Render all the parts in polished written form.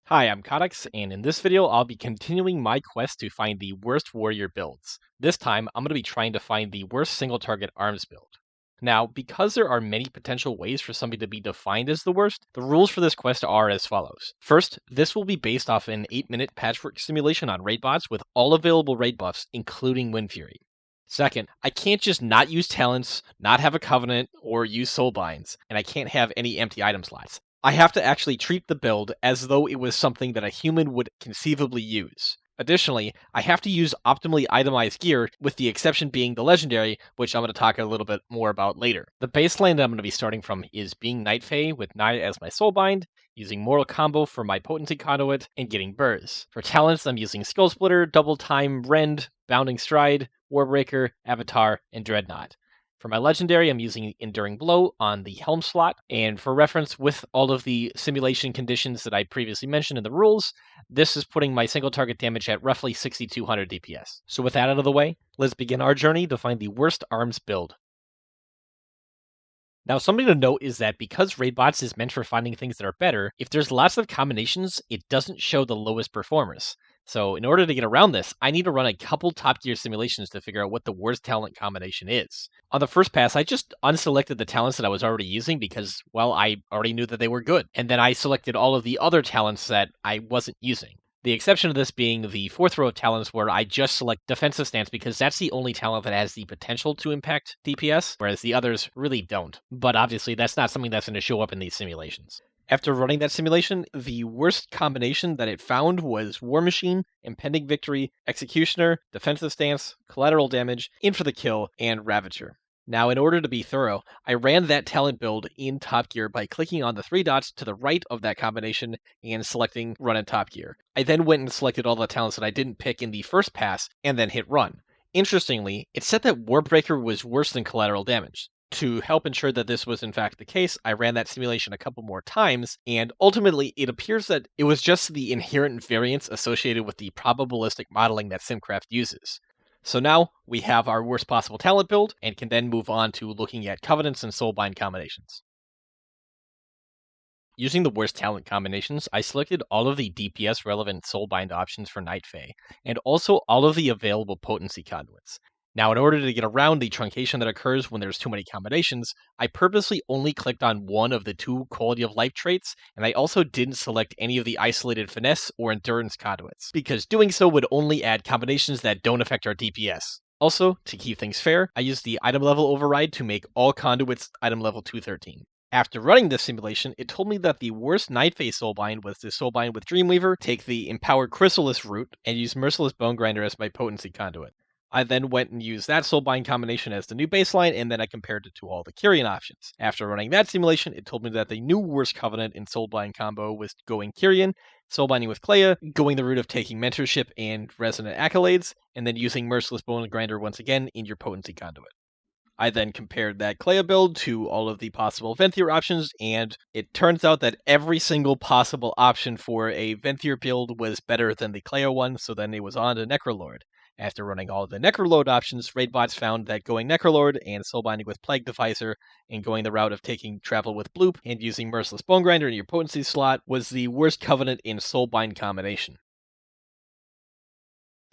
Hi, I'm Cautex, and in this video, I'll be continuing my quest to find the worst warrior builds. This time, I'm going to be trying to find the worst single target arms build. Now, because there are many potential ways for something to be defined as the worst, the rules for this quest are as follows. First, this will be based off an 8-minute patchwork simulation on raid bots with all available raid buffs, including Wind Fury. Second, I can't just not use talents, not have a covenant, or use Soulbinds, and I can't have any empty item slots. I have to actually treat the build as though it was something that a human would conceivably use. Additionally, I have to use optimally itemized gear, with the exception being the legendary, which I'm going to talk a little bit more about later. The baseline that I'm going to be starting from is being Night Fae with Naya as my Soulbind, using Mortal Combo for my Potency Conduit, and getting Burrs. For talents, I'm using Skull Splitter, Double Time, Rend, Bounding Stride, Warbreaker, Avatar, and Dreadnought. For my legendary, I'm using Enduring Blow on the Helm slot, and for reference, with all of the simulation conditions that I previously mentioned in the rules, this is putting my single target damage at roughly 6200 DPS. So with that out of the way, let's begin our journey to find the worst arms build. Now, something to note is that because Raidbots is meant for finding things that are better, if there's lots of combinations, it doesn't show the lowest performers. So in order to get around this, I need to run a couple top tier simulations to figure out what the worst talent combination is. On the first pass, I just unselected the talents that I was already using because, well, I already knew that they were good. And then I selected all of the other talents that I wasn't using. The exception of this being the fourth row of talents where I just select defensive stance because that's the only talent that has the potential to impact DPS, whereas the others really don't. But obviously that's not something that's going to show up in these simulations. After running that simulation, the worst combination that it found was War Machine, Impending Victory, Executioner, Defensive Stance, Collateral Damage, In for the Kill, and Ravager. Now, in order to be thorough, I ran that talent build in Top Gear by clicking on the 3 dots to the right of that combination and selecting Run in Top Gear. I then went and selected all the talents that I didn't pick in the first pass and then hit Run. Interestingly, it said that Warbreaker was worse than Collateral Damage. To help ensure that this was in fact the case, I ran that simulation a couple more times, and ultimately it appears that it was just the inherent variance associated with the probabilistic modeling that Simcraft uses. So now we have our worst possible talent build, and can then move on to looking at Covenants and Soulbind combinations. Using the worst talent combinations, I selected all of the DPS relevant Soulbind options for Night Fae, and also all of the available potency conduits. Now, in order to get around the truncation that occurs when there's too many combinations, I purposely only clicked on one of the 2 quality of life traits, and I also didn't select any of the isolated finesse or endurance conduits, because doing so would only add combinations that don't affect our DPS. Also, to keep things fair, I used the item level override to make all conduits item level 213. After running this simulation, it told me that the worst Night Fae Soulbind was the Soulbind with Dreamweaver, take the Empowered Chrysalis route, and use Merciless Bone Grinder as my potency conduit. I then went and used that Soulbind combination as the new baseline, and then I compared it to all the Kyrian options. After running that simulation, it told me that the new worst covenant in Soulbind combo was going Kyrian, Soulbinding with Clea, going the route of taking Mentorship and Resonant Accolades, and then using Merciless Bone Grinder once again in your potency conduit. I then compared that Clea build to all of the possible Venthyr options, and it turns out that every single possible option for a Venthyr build was better than the Clea one, so then it was on to Necrolord. After running all of the Necrolord options, Raidbots found that going Necrolord and Soulbinding with Plague Devicer and going the route of taking Travel with Bloop and using Merciless Bone Grinder in your potency slot was the worst covenant in Soulbind combination.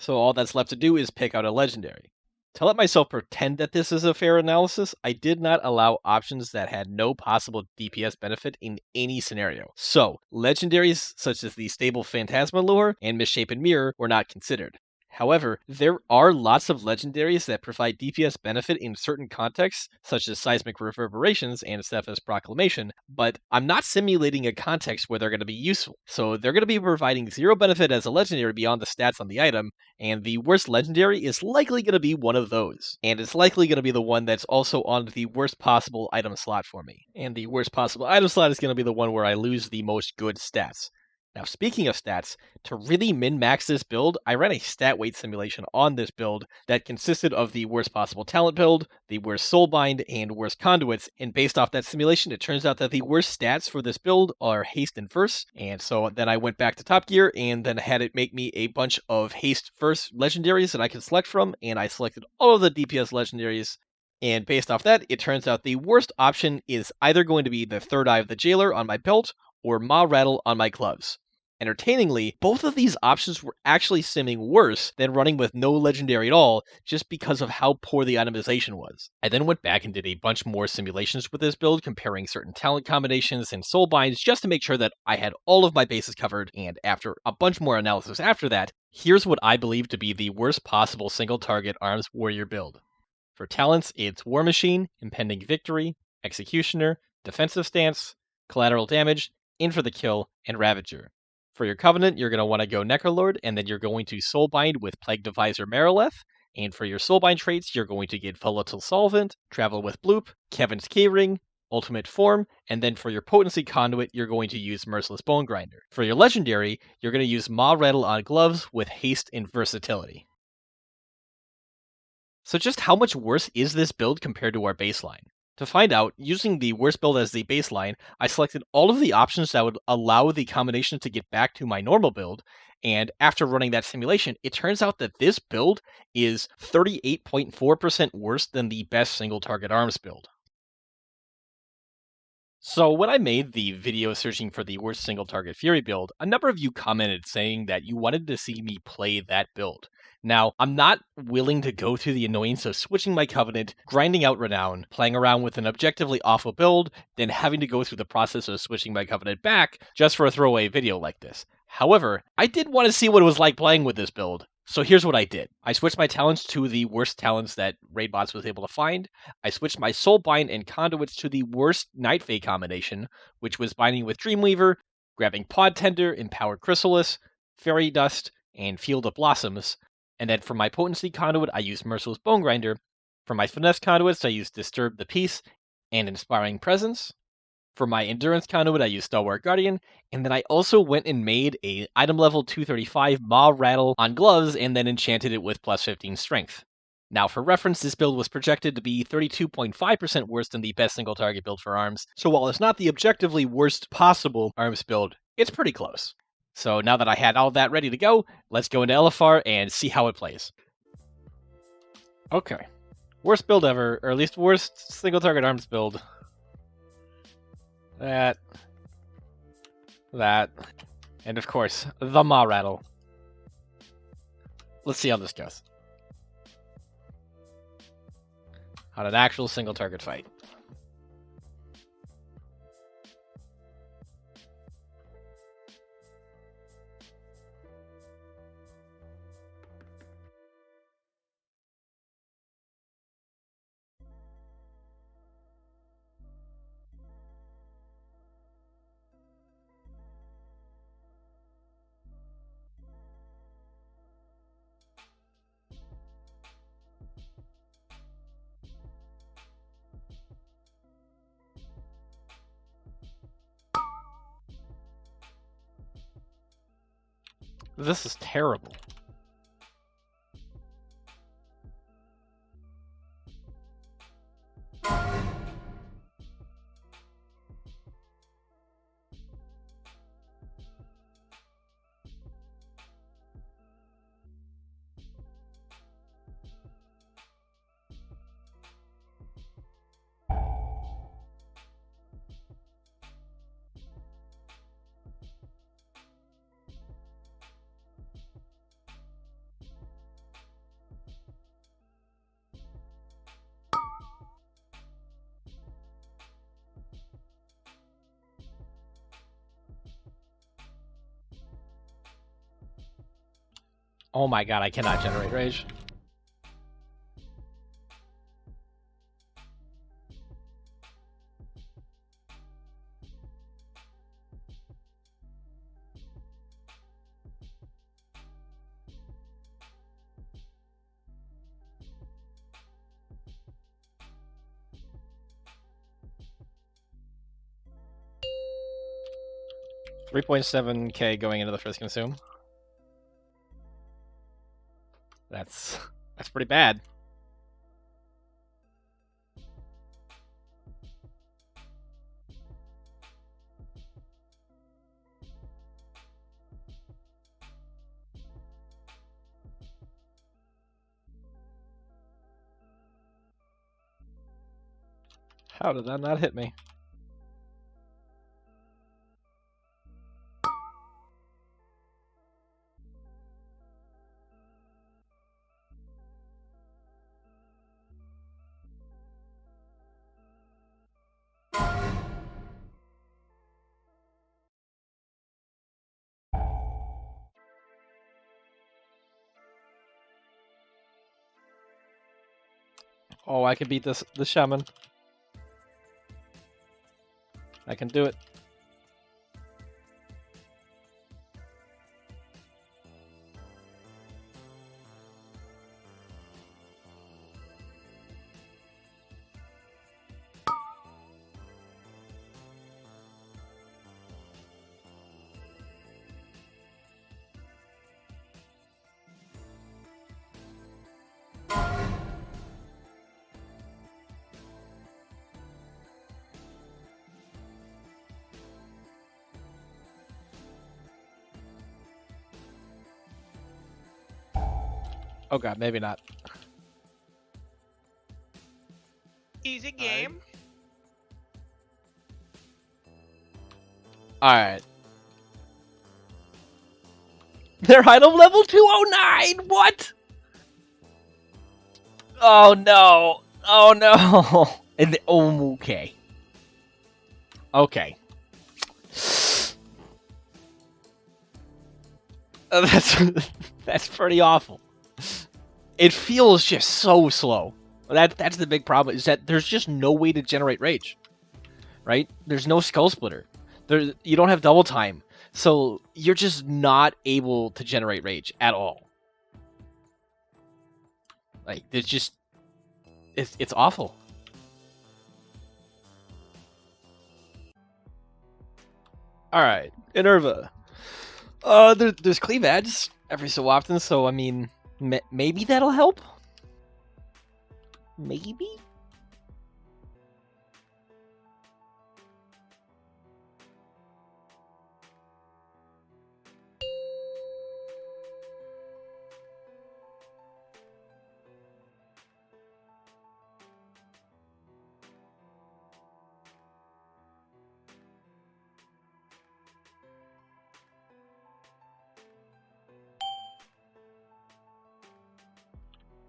So all that's left to do is pick out a legendary. To let myself pretend that this is a fair analysis, I did not allow options that had no possible DPS benefit in any scenario. So, legendaries such as the stable Phantasma Lure and Misshapen Mirror were not considered. However, there are lots of legendaries that provide DPS benefit in certain contexts, such as Seismic Reverberations and Steph's Proclamation, but I'm not simulating a context where they're going to be useful. So they're going to be providing 0 benefit as a legendary beyond the stats on the item, and the worst legendary is likely going to be one of those. And it's likely going to be the one that's also on the worst possible item slot for me. And the worst possible item slot is going to be the one where I lose the most good stats. Now, speaking of stats, to really min-max this build, I ran a stat weight simulation on this build that consisted of the worst possible talent build, the worst soulbind, and worst conduits, and based off that simulation, it turns out that the worst stats for this build are haste and verse, and so then I went back to Top Gear and then had it make me a bunch of haste verse legendaries that I could select from, and I selected all of the DPS legendaries. And based off that, it turns out the worst option is either going to be the Third Eye of the Jailer on my belt or Ma Rattle on my gloves. Entertainingly, both of these options were actually simming worse than running with no legendary at all, just because of how poor the itemization was. I then went back and did a bunch more simulations with this build, comparing certain talent combinations and Soulbinds, just to make sure that I had all of my bases covered, and after a bunch more analysis after that, here's what I believe to be the worst possible single target arms warrior build. For talents, it's War Machine, Impending Victory, Executioner, Defensive Stance, Collateral Damage, In for the Kill, and Ravager. For your Covenant, you're going to want to go Necrolord, and then you're going to Soulbind with Plague Deviser Marileth. And for your Soulbind traits, you're going to get Volatile Solvent, Travel with Bloop, Kevin's Keyring, Ultimate Form, and then for your Potency Conduit, you're going to use Merciless Bone Grinder. For your Legendary, you're going to use Maw Rattle on Gloves with Haste and Versatility. So just how much worse is this build compared to our baseline? To find out, using the worst build as the baseline, I selected all of the options that would allow the combination to get back to my normal build, and after running that simulation, it turns out that this build is 38.4% worse than the best single target arms build. So when I made the video searching for the worst single target Fury build, a number of you commented saying that you wanted to see me play that build. Now, I'm not willing to go through the annoyance of switching my Covenant, grinding out Renown, playing around with an objectively awful build, then having to go through the process of switching my Covenant back just for a throwaway video like this. However, I did want to see what it was like playing with this build. So here's what I did. I switched my talents to the worst talents that Raidbots was able to find. I switched my Soulbind and Conduits to the worst Night Fae combination, which was binding with Dreamweaver, grabbing Pod Tender, Empowered Chrysalis, Fairy Dust, and Field of Blossoms. And then for my Potency Conduit, I used Merciless Bone Grinder. For my Finesse Conduits, I used Disturb the Peace and Inspiring Presence. For my Endurance Conduit, I used Stalwart Guardian, and then I also went and made a item level 235 Maw Rattle on gloves and then enchanted it with plus 15 strength. Now for reference, this build was projected to be 32.5% worse than the best single target build for arms, so while it's not the objectively worst possible arms build, it's pretty close. So now that I had all that ready to go, let's go into LFR and see how it plays. Okay. Worst build ever, or at least worst single target arms build. That, and of course, the Maw Rattle. Let's see how this goes. On an actual single target fight. This is terrible. Oh my god, I cannot generate rage. $3.7K going into the first consume. That's pretty bad. How did that not hit me? Oh, I can beat the shaman. I can do it. Oh god, maybe not. Easy game. Alright. They're item level 209! What? Oh no! Oh no! Oh, okay. Okay. That's pretty awful. It feels just so slow. That's the big problem, is that there's just no way to generate rage. Right? There's no skull splitter. You don't have double time. So you're just not able to generate rage at all. Like, it's just it's awful. Alright, Inerva. There's cleave ads every so often, so I mean, maybe that'll help? Maybe?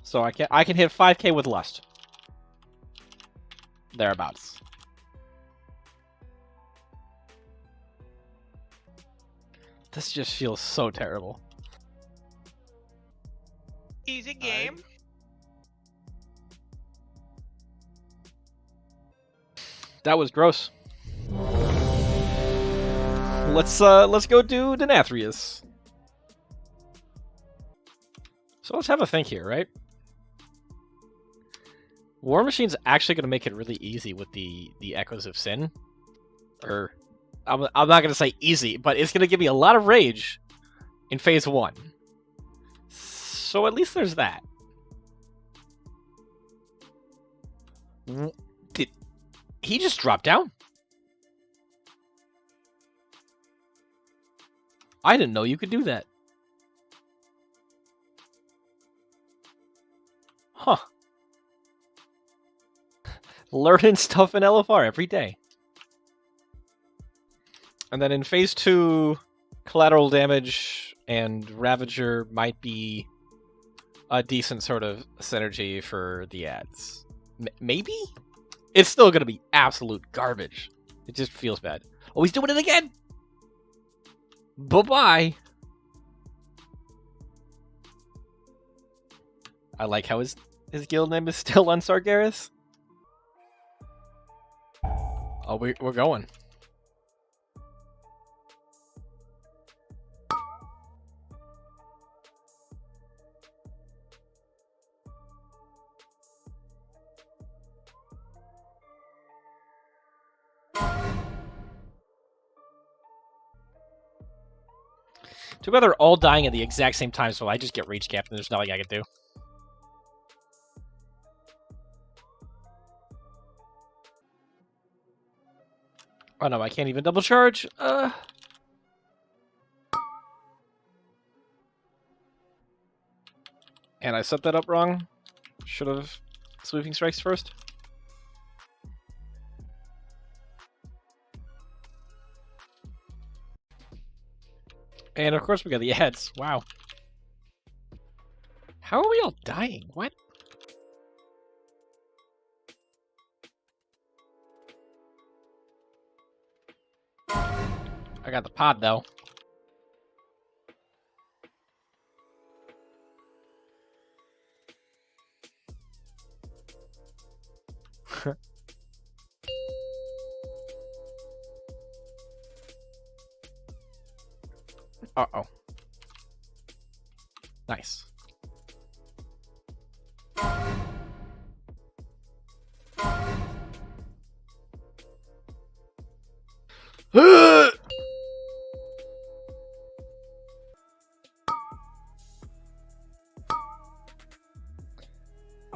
So I can hit 5k with Lust. Thereabouts. This just feels so terrible. Easy game. That was gross. Let's go do Denathrius. So let's have a think here, right? War Machine's actually going to make it really easy with the Echoes of Sin. Or, I'm not going to say easy, but it's going to give me a lot of rage in phase 1. So at least there's that. Did he just drop down? I didn't know you could do that. Huh. Learning stuff in LFR every day. And then in phase 2, collateral damage and Ravager might be a decent sort of synergy for the ads. Maybe? It's still going to be absolute garbage. It just feels bad. Oh, he's doing it again! Bye-bye! I like how his guild name is still on Sargeras. Oh, we're going. Too bad they're all dying at the exact same time, so I just get rage capped and there's nothing I can do. Oh no, I can't even double charge. And I set that up wrong. Should have sweeping strikes first. And of course we got the ads. Wow. How are we all dying? What? I got the pod though. Uh-oh. Nice.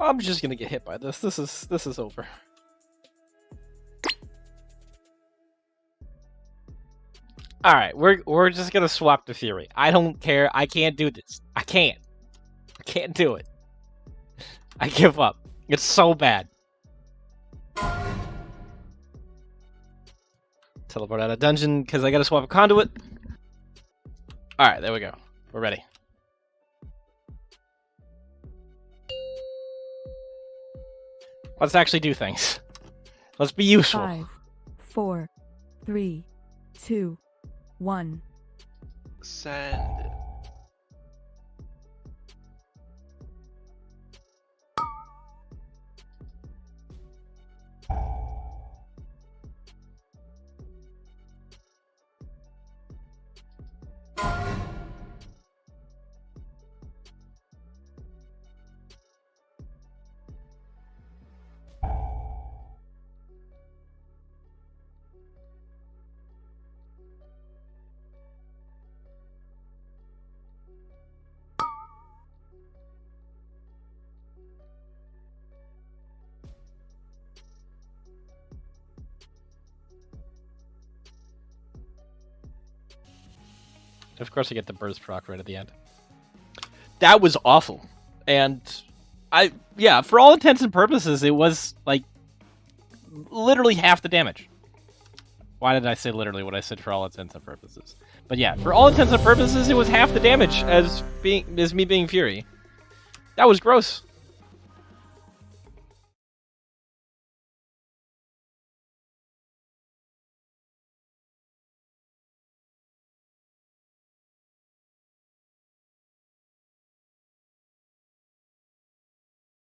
I'm just gonna get hit by this. This is over. Alright, we're just gonna swap the theory. I don't care. I can't do this. I can't do it. I give up. It's so bad. Teleport out of dungeon because I gotta swap a conduit. Alright, there we go. We're ready. Let's actually do things. Let's be useful. 5, 4, 3, 2, 1. Send. Of course I get the burst proc right at the end. That was awful. And yeah, for all intents and purposes, it was like literally half the damage. Why did I say literally what I said for all intents and purposes? But yeah, for all intents and purposes, it was half the damage as me being Fury. That was gross.